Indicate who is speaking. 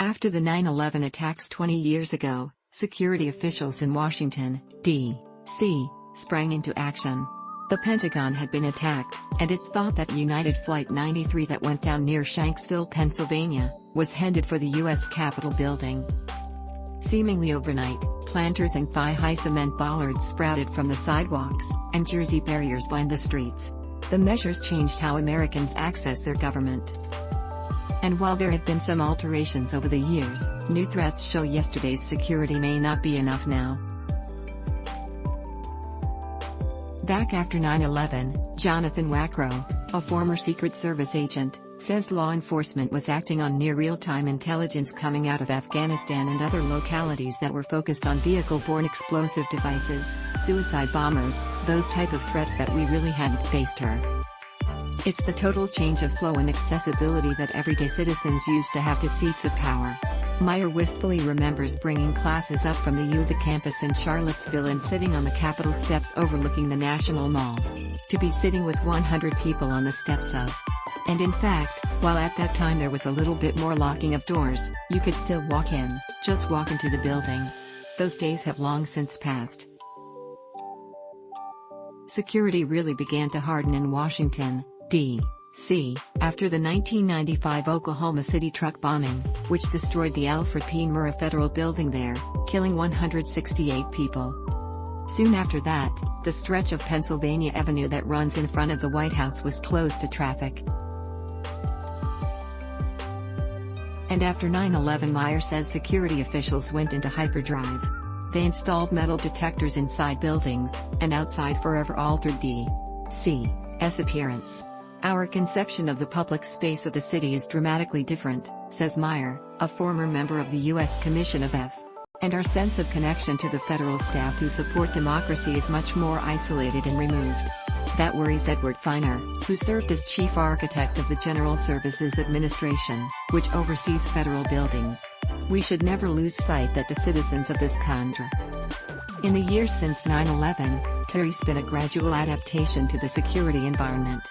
Speaker 1: After the 9/11 attacks 20 years ago, security officials in Washington, D.C., sprang into action. The Pentagon had been attacked, and it's thought that United Flight 93 that went down near Shanksville, Pennsylvania, was headed for the U.S. Capitol building. Seemingly overnight, planters and thigh-high cement bollards sprouted from the sidewalks, and jersey barriers lined the streets. The measures changed how Americans access their government. And while there have been some alterations over the years, new threats show yesterday's security may not be enough now. Back after 9/11, Jonathan Wackrow, a former Secret Service agent, says law enforcement was acting on near real-time intelligence coming out of Afghanistan and other localities that were focused on vehicle-borne explosive devices, suicide bombers, those type of threats that we really hadn't faced her. It's the total change of flow and accessibility that everyday citizens used to have to seats of power. Meyer wistfully remembers bringing classes up from the UVA campus in Charlottesville and sitting on the Capitol steps overlooking the National Mall. To be sitting with 100 people on the steps of. And in fact, while at that time there was a little bit more locking of doors, you could still walk in, just walk into the building. Those days have long since passed. Security really began to harden in Washington, D.C., after the 1995 Oklahoma City truck bombing, which destroyed the Alfred P. Murrah federal building there, killing 168 people. Soon after that, the stretch of Pennsylvania Avenue that runs in front of the White House was closed to traffic. And after 9/11, Meyer says security officials went into hyperdrive. They installed metal detectors inside buildings, and outside forever altered D.C.'s appearance. Our conception of the public space of the city is dramatically different, says Meyer, a former member of the U.S. Commission of F. And our sense of connection to the federal staff who support democracy is much more isolated and removed. That worries Edward Feiner, who served as chief architect of the General Services Administration, which oversees federal buildings. We should never lose sight that the citizens of this country. In the years since 9/11, there's been a gradual adaptation to the security environment.